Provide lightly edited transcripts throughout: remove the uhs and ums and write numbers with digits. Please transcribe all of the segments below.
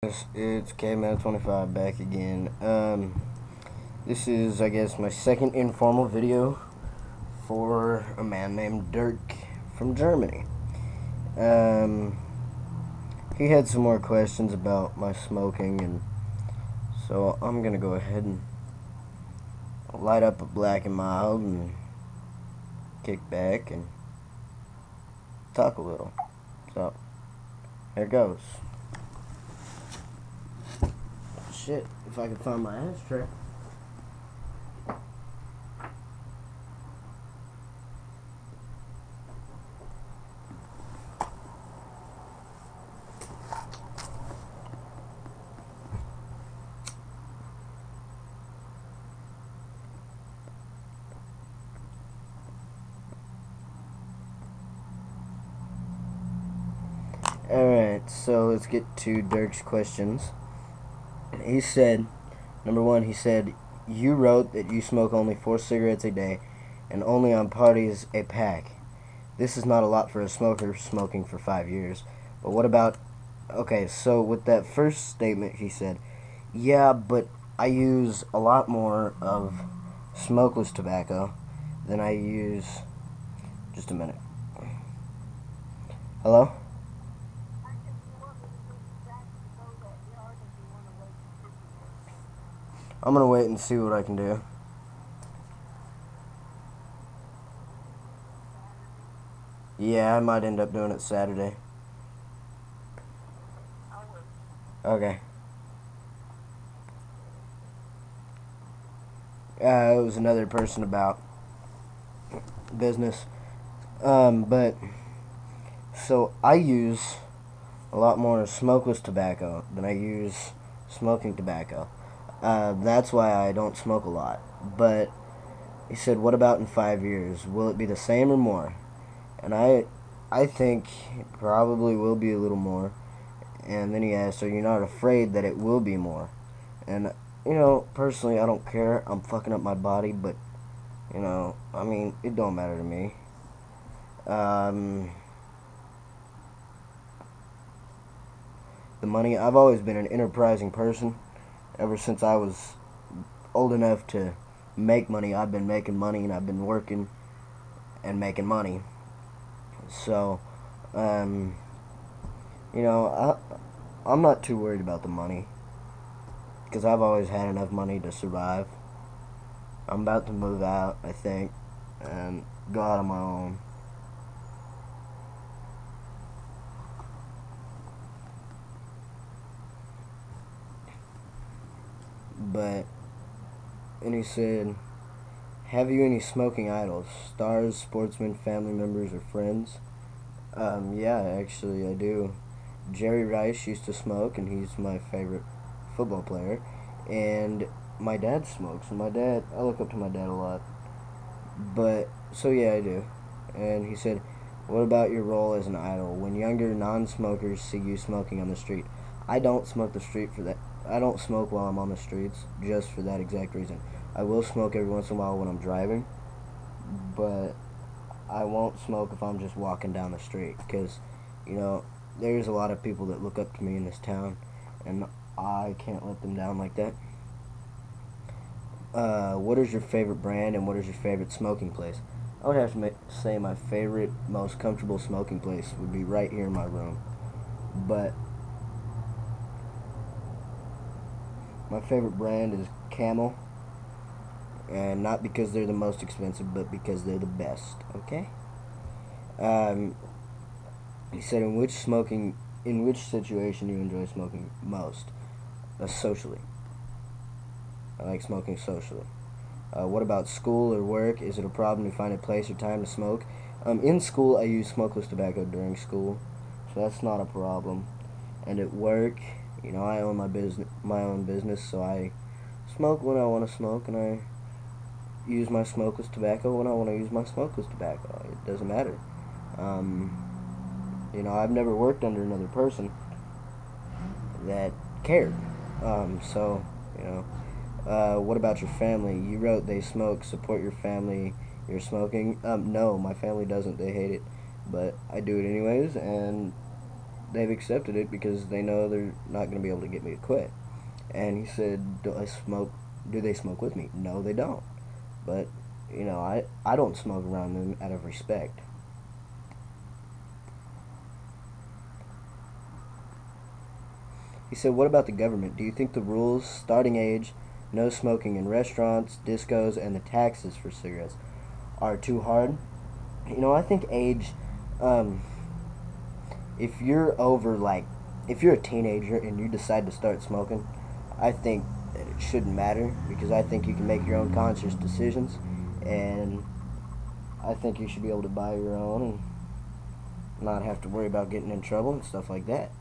It's Caveman25 back again. This is, I guess, my second informal video for a man named Dirk from Germany. He had some more questions about my smoking, and so I'm gonna go ahead and light up a black and mild and kick back and talk a little. So, here goes. Shit, if I can find my ashtray. Alright, so let's get to Dirk's questions. He said, number one, he said, you wrote that you smoke only 4 cigarettes a day and only on parties a pack. This is not a lot for a smoker, smoking for 5 years. But what about, okay, so with that first statement, he said, yeah, but I use a lot more of smokeless tobacco than I use, just a minute. Hello? I'm gonna wait and see what I can do. Yeah, I might end up doing it Saturday. Okay. It was another person about business. But, so I use a lot more smokeless tobacco than I use smoking tobacco. That's why I don't smoke a lot. But he said, what about in 5 years? Will it be the same or more? And I think it probably will be a little more. And then he asked, so you're not afraid that it will be more? And, you know, personally, I don't care. I'm fucking up my body, but, you know, I mean, it don't matter to me. The money, I've always been an enterprising person. Ever since I was old enough to make money, I've been making money, and I've been working and making money. So, you know, I'm not too worried about the money, because I've always had enough money to survive. I'm about to move out, I think, and go out on my own. But, and he said, have you any smoking idols? Stars, sportsmen, family members, or friends? Yeah, actually I do. Jerry Rice used to smoke, and he's my favorite football player. And my dad smokes, and I look up to my dad a lot. But, so yeah, I do. And he said, what about your role as an idol? When younger non-smokers see you smoking on the street, I don't smoke the street for that. I don't smoke while I'm on the streets, just for that exact reason. I will smoke every once in a while when I'm driving, but I won't smoke if I'm just walking down the street, because, you know, there's a lot of people that look up to me in this town, and I can't let them down like that. What is your favorite brand, and what is your favorite smoking place? I would have to say my favorite, most comfortable smoking place would be right here in my room. But my favorite brand is Camel, and not because they're the most expensive, but because they're the best. Okay. He said, in which situation you enjoy smoking most? Socially. I like smoking socially. What about school or work? Is it a problem to find a place or time to smoke? In school, I use smokeless tobacco during school, so that's not a problem. And at work, you know, I own my own business, so I smoke when I want to smoke, and I use my smokeless tobacco when I want to use my smokeless tobacco. It doesn't matter. You know, I've never worked under another person that cared. So, you know. What about your family? You wrote they smoke, support your family, you're smoking. No, my family doesn't, they hate it. But I do it anyways, and they've accepted it because they know they're not going to be able to get me to quit. And he said, do I smoke? Do they smoke with me? No, they don't. But, you know, I don't smoke around them out of respect. He said, what about the government? Do you think the rules, starting age, no smoking in restaurants, discos, and the taxes for cigarettes are too hard? You know, I think age, um, if you're over, like, if you're a teenager and you decide to start smoking, I think that it shouldn't matter because I think you can make your own conscious decisions, and I think you should be able to buy your own and not have to worry about getting in trouble and stuff like that.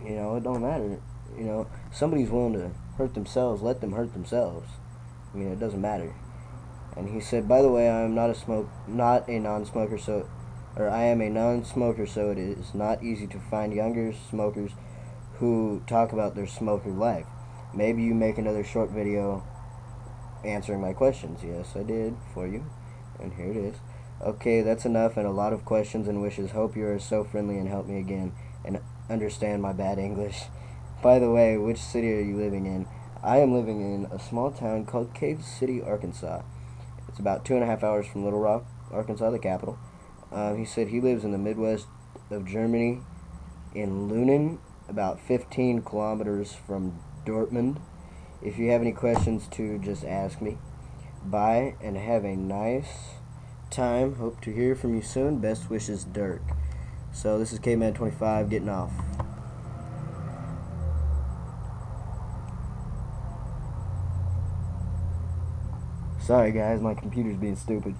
You know, it don't matter. You know, somebody's willing to hurt themselves, let them hurt themselves. I mean, it doesn't matter. And he said, by the way, I am not a non-smoker, so, or I am a non-smoker, so it is not easy to find younger smokers who talk about their smoker life. Maybe you make another short video answering my questions. Yes, I did for you, and here it is. Okay, that's enough, and a lot of questions and wishes. Hope you are so friendly and help me again, and understand my bad English. By the way, which city are you living in? I am living in a small town called Cave City, Arkansas. It's about 2.5 hours from Little Rock, Arkansas, the capital. He said he lives in the Midwest of Germany, in Lunen, about 15 kilometers from Dortmund. If you have any questions, too, just ask me. Bye, and have a nice time. Hope to hear from you soon. Best wishes, Dirk. So this is Kman25 getting off. Sorry guys, my computer's being stupid.